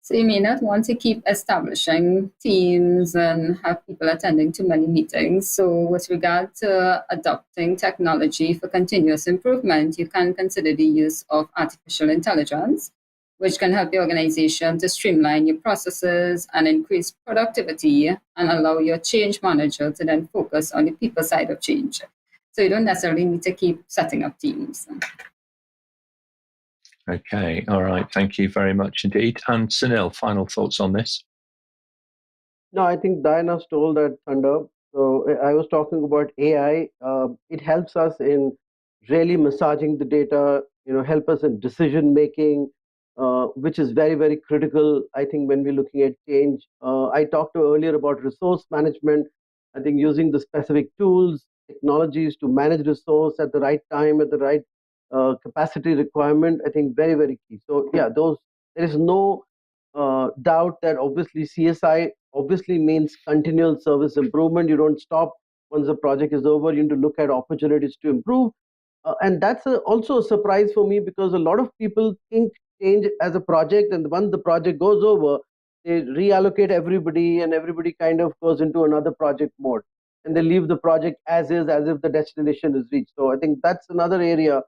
So you may not want to keep establishing teams and have people attending too many meetings. So with regard to adopting technology for continuous improvement, you can consider the use of artificial intelligence, which can help your organization to streamline your processes and increase productivity and allow your change manager to then focus on the people side of change. So you don't necessarily need to keep setting up teams. Okay, all right. Thank you very much indeed. And Sunil, final thoughts on this? No, I think Diana stole that thunder. So I was talking about AI. It helps us in really massaging the data, help us in decision making, which is very, very critical, I think, when we're looking at change. I talked earlier about resource management. I think using the specific tools, technologies to manage resource at the right time, at the right capacity requirement, I think very, very key. So yeah, there is no doubt that obviously CSI obviously means continual service improvement. You don't stop once the project is over. You need to look at opportunities to improve. And that's also a surprise for me, because a lot of people think change as a project, and once the project goes over, they reallocate everybody and everybody kind of goes into another project mode, and they leave the project as is, as if the destination is reached. So I think that's another area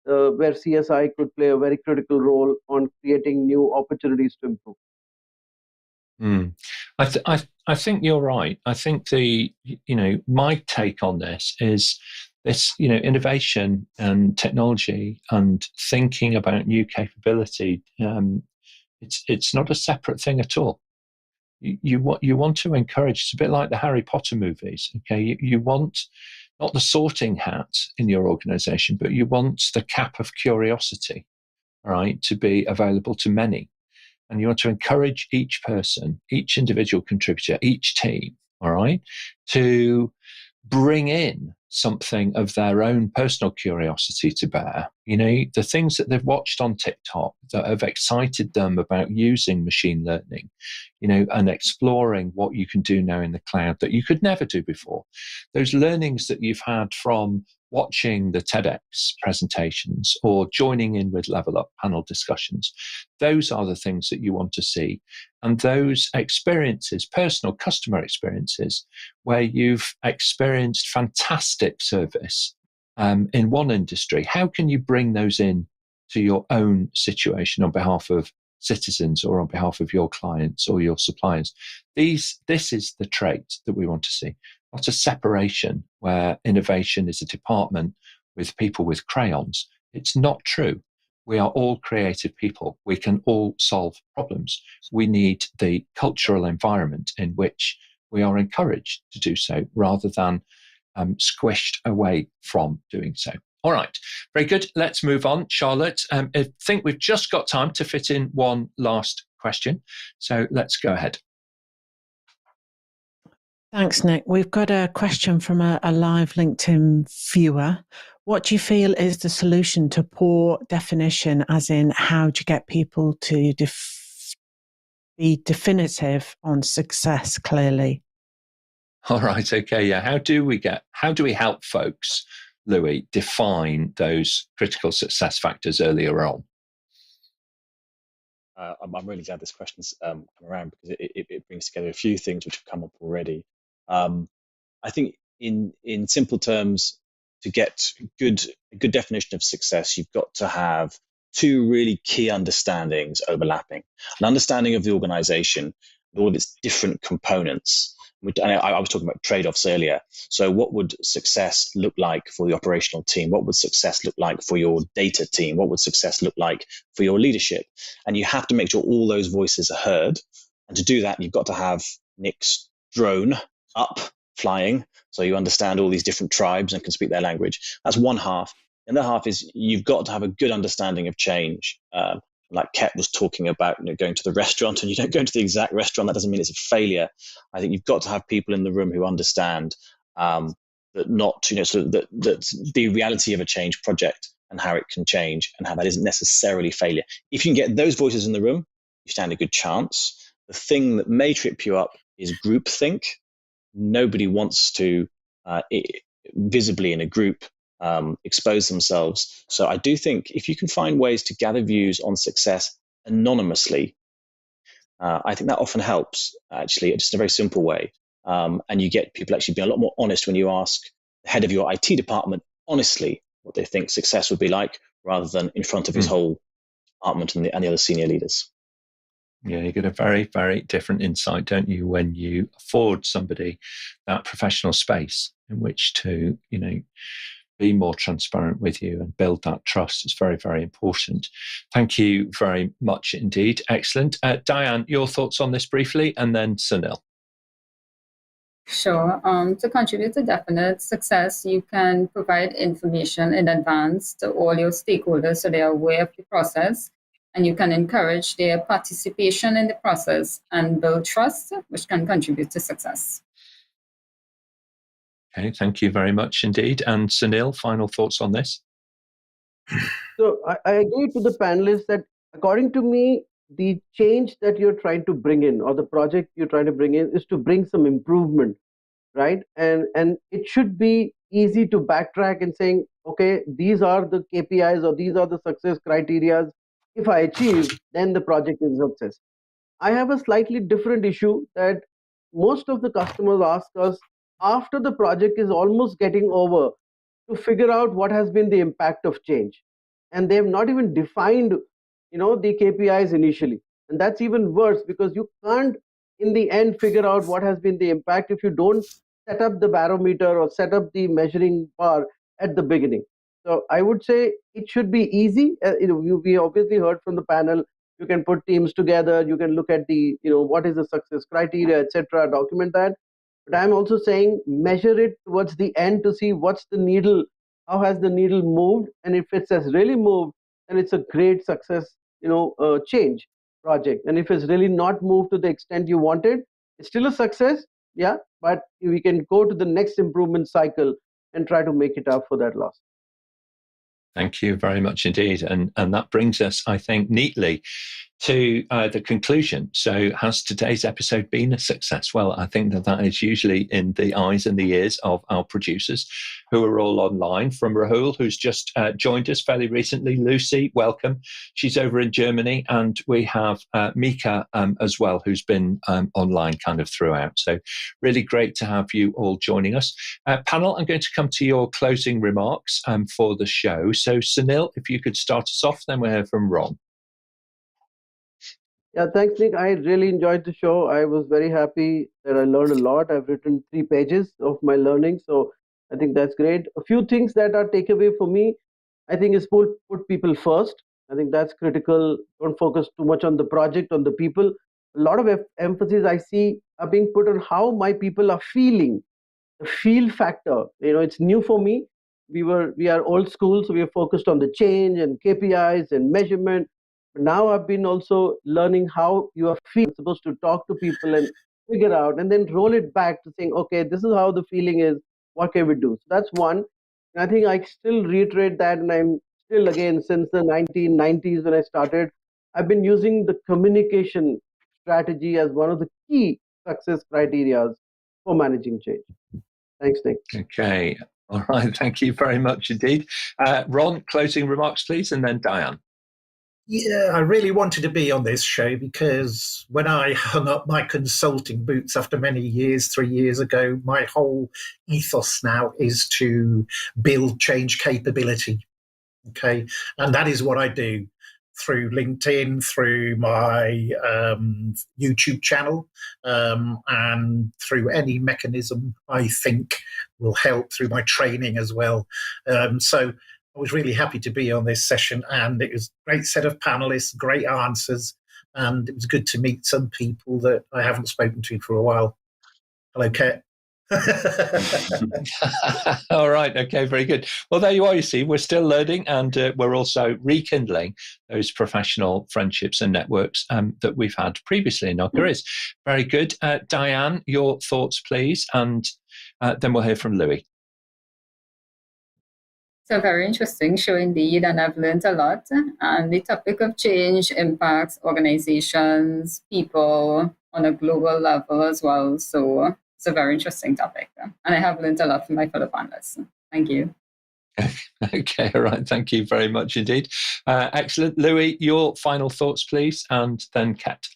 where CSI could play a very critical role on creating new opportunities to improve. I think you're right. I think my take on this is this, innovation and technology and thinking about new capability. It's not a separate thing at all. You want to encourage. It's a bit like the Harry Potter movies. Okay, you want not the sorting hat in your organization, but you want the cap of curiosity, right, to be available to many. And you want to encourage each person, each individual contributor, each team, all right, to bring in something of their own personal curiosity to bear. The things that they've watched on TikTok that have excited them about using machine learning, and exploring what you can do now in the cloud that you could never do before. Those learnings that you've had from watching the TEDx presentations or joining in with Level Up panel discussions, those are the things that you want to see. And those experiences, personal customer experiences, where you've experienced fantastic service in one industry, how can you bring those in to your own situation on behalf of citizens or on behalf of your clients or your suppliers? This is the trait that we want to see, not a separation where innovation is a department with people with crayons. It's not true. We are all creative people. We can all solve problems. We need the cultural environment in which we are encouraged to do so rather than squished away from doing so. All right, very good. Let's move on. Charlotte, I think we've just got time to fit in one last question. So let's go ahead. Thanks, Nick. We've got a question from a live LinkedIn viewer. What do you feel is the solution to poor definition, as in how do you get people to be definitive on success clearly? All right, okay, yeah. How do we help folks, Louis, define those critical success factors earlier on? I'm really glad this question's come around because it brings together a few things which have come up already. I think in simple terms, to get a good definition of success, you've got to have two really key understandings overlapping. An understanding of the organization, all of its different components. And I was talking about trade-offs earlier. So what would success look like for the operational team? What would success look like for your data team? What would success look like for your leadership? And you have to make sure all those voices are heard. And to do that, you've got to have Nick's drone up, flying, so you understand all these different tribes and can speak their language. That's one half. The other half is you've got to have a good understanding of change. Like Ket was talking about, going to the restaurant, and you don't go to the exact restaurant. That doesn't mean it's a failure. I think you've got to have people in the room who understand that that the reality of a change project and how it can change and how that isn't necessarily failure. If you can get those voices in the room, you stand a good chance. The thing that may trip you up is groupthink. Nobody wants to visibly in a group expose themselves. So I do think if you can find ways to gather views on success anonymously, I think that often helps, actually, just in a very simple way. And you get people actually being a lot more honest when you ask the head of your IT department honestly what they think success would be like, rather than in front of his whole department and the other senior leaders. Yeah, you get a very, very different insight, don't you, when you afford somebody that professional space in which to, be more transparent with you and build that trust. It's very, very important. Thank you very much indeed. Excellent. Dianne, your thoughts on this briefly, and then Sunil. Sure. To contribute to definite success, you can provide information in advance to all your stakeholders so they are aware of the process, and you can encourage their participation in the process and build trust, which can contribute to success. Okay, thank you very much indeed. And Sunil, final thoughts on this? So I agree to the panelists that according to me, the change that you're trying to bring in, or the project you're trying to bring in, is to bring some improvement, right? And it should be easy to backtrack and saying, okay, these are the KPIs or these are the success criteria. If I achieve, then the project is a success. I have a slightly different issue that most of the customers ask us after the project is almost getting over to figure out what has been the impact of change. And they have not even defined, the KPIs initially. And that's even worse, because you can't, in the end, figure out what has been the impact if you don't set up the barometer or set up the measuring bar at the beginning. So I would say it should be easy. We obviously heard from the panel, you can put teams together, you can look at the, what is the success criteria, etc., document that. But I'm also saying measure it towards the end to see what's the needle, how has the needle moved, and if it has really moved, then it's a great success, change project. And if it's really not moved to the extent you wanted, it's still a success, yeah, but we can go to the next improvement cycle and try to make it up for that loss. Thank you very much indeed. And that brings us, I think, neatly to the conclusion. So has today's episode been a success? Well, I think that is usually in the eyes and the ears of our producers, who are all online. From Rahul, who's just joined us fairly recently. Lucy, welcome. She's over in Germany. And we have Mika as well, who's been online kind of throughout. So really great to have you all joining us. Panel, I'm going to come to your closing remarks for the show. So Sunil, if you could start us off, then we'll hear from Ron. Yeah, thanks, Nick. I really enjoyed the show. I was very happy that I learned a lot. I've written 3 pages of my learning, so I think that's great. A few things that are takeaway for me, I think, is put people first. I think that's critical. Don't focus too much on the project, on the people. A lot of emphasis I see are being put on how my people are feeling. The feel factor, it's new for me. We are old school, so we are focused on the change and KPIs and measurement. Now I've been also learning how you are feeling, supposed to talk to people and figure out, and then roll it back to saying, okay, this is how the feeling is. What can we do? So that's one. And I think I still reiterate that, and I'm still, again, since the 1990s when I started, I've been using the communication strategy as one of the key success criteria for managing change. Thanks, Nick. Okay. All right. Thank you very much indeed. Ron, closing remarks, please, and then Dianne. Yeah, I really wanted to be on this show because when I hung up my consulting boots after many years, 3 years ago, my whole ethos now is to build change capability. Okay. And that is what I do through LinkedIn, through my YouTube channel, and through any mechanism I think will help, through my training as well. So I was really happy to be on this session, and it was a great set of panelists, great answers, and it was good to meet some people that I haven't spoken to for a while. Hello, Kat. All right. Okay. Very good. Well, there you are. You see, we're still learning, and we're also rekindling those professional friendships and networks that we've had previously in our careers. Very good. Dianne, your thoughts, please, and then we'll hear from Louis. So very interesting show indeed, and I've learned a lot. And the topic of change impacts organizations, people on a global level as well. So it's a very interesting topic. And I have learned a lot from my fellow panelists. Thank you. Okay, all right. Thank you very much indeed. Excellent. Louis, your final thoughts, please, and then Kat.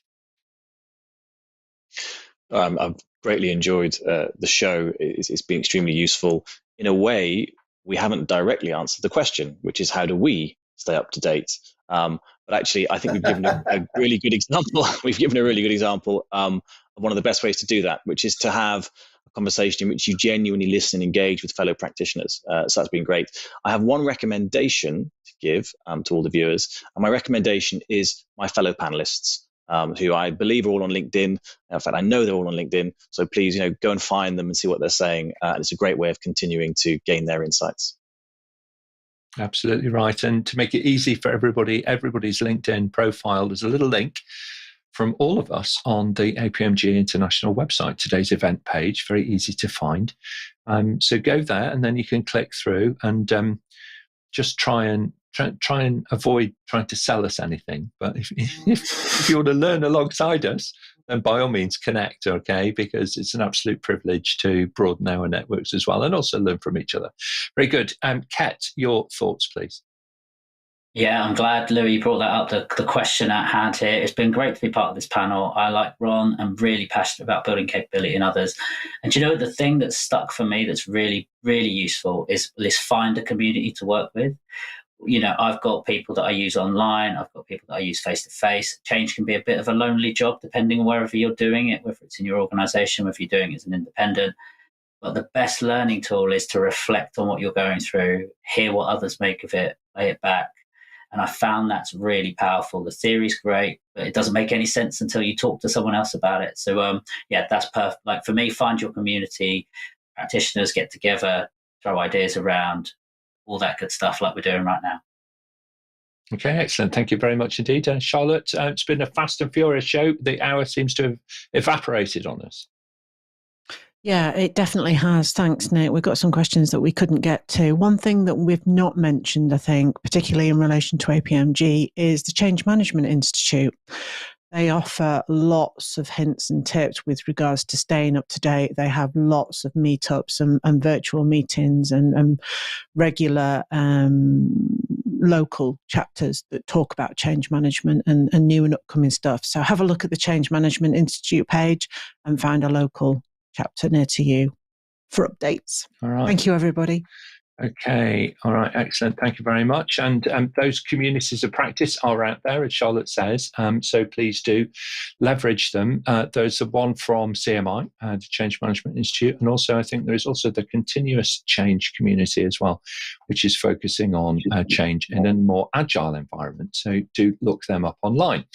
I've greatly enjoyed the show. It's been extremely useful. In a way, we haven't directly answered the question, which is how do we stay up to date? But actually, I think we've given a really good example. We've given a really good example of one of the best ways to do that, which is to have a conversation in which you genuinely listen and engage with fellow practitioners. So that's been great. I have one recommendation to give to all the viewers, and my recommendation is my fellow panelists, who I believe are all on LinkedIn. In fact, I know they're all on LinkedIn. So please, go and find them and see what they're saying. And it's a great way of continuing to gain their insights. Absolutely right. And to make it easy for everybody's LinkedIn profile, there's a little link from all of us on the APMG International website, today's event page, very easy to find. So go there, and then you can click through and just try and avoid trying to sell us anything. But if you want to learn alongside us, then by all means connect, okay? Because it's an absolute privilege to broaden our networks as well and also learn from each other. Very good. Kat, your thoughts, please. Yeah, I'm glad Louis brought that up, the question at hand here. It's been great to be part of this panel. I, like Ron, am really passionate about building capability in others. And the thing that's stuck for me that's really, really useful is let's find a community to work with. I've got people that I use online. I've got people that I use face-to-face. Change can be a bit of a lonely job depending on wherever you're doing it, whether it's in your organization, whether you're doing it as an independent. But the best learning tool is to reflect on what you're going through, hear what others make of it, play it back. And I found that's really powerful. The theory's great, but it doesn't make any sense until you talk to someone else about it. So, that's perfect. Like for me, find your community, practitioners get together, throw ideas around, all that good stuff like we're doing right now. Okay, excellent. Thank you very much indeed. Charlotte, it's been a fast and furious show. The hour seems to have evaporated on us. Yeah, it definitely has. Thanks, Nick. We've got some questions that we couldn't get to. One thing that we've not mentioned, I think, particularly in relation to APMG, is the Change Management Institute. They offer lots of hints and tips with regards to staying up to date. They have lots of meetups and virtual meetings and regular local chapters that talk about change management and new and upcoming stuff. So have a look at the Change Management Institute page and find a local chapter near to you for updates. All right. Thank you, everybody. Okay. All right. Excellent. Thank you very much. And those communities of practice are out there, as Charlotte says. So please do leverage them. There's the one from CMI, the Change Management Institute. And also, I think there is also the Continuous Change community as well, which is focusing on change in a more agile environment. So do look them up online.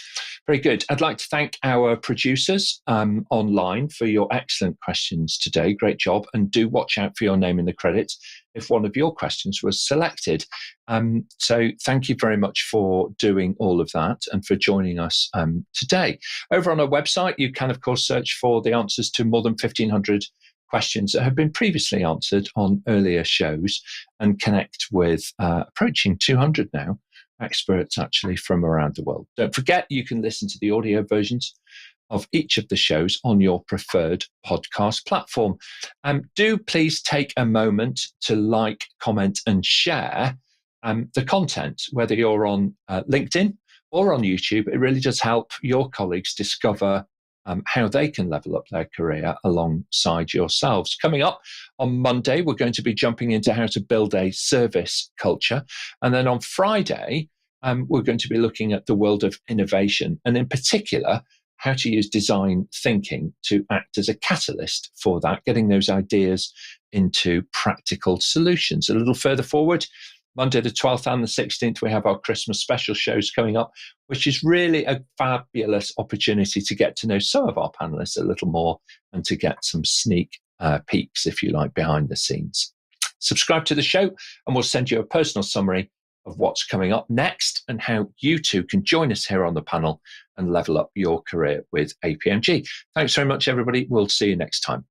Very good. I'd like to thank our producers online for your excellent questions today. Great job. And do watch out for your name in the credits if one of your questions was selected. So thank you very much for doing all of that and for joining us today. Over on our website, you can, of course, search for the answers to more than 1,500 questions that have been previously answered on earlier shows and connect with approaching 200 now experts actually from around the world. Don't forget, you can listen to the audio versions of each of the shows on your preferred podcast platform. Do please take a moment to like, comment, and share the content, whether you're on LinkedIn or on YouTube. It really does help your colleagues discover how they can level up their career alongside yourselves. Coming up on Monday, we're going to be jumping into how to build a service culture. And then on Friday, we're going to be looking at the world of innovation, and in particular, how to use design thinking to act as a catalyst for that, getting those ideas into practical solutions. A little further forward, Monday the 12th and the 16th, we have our Christmas special shows coming up, which is really a fabulous opportunity to get to know some of our panelists a little more and to get some sneak peeks, if you like, behind the scenes. Subscribe to the show and we'll send you a personal summary of what's coming up next and how you too can join us here on the panel and level up your career with APMG. Thanks very much, everybody. We'll see you next time.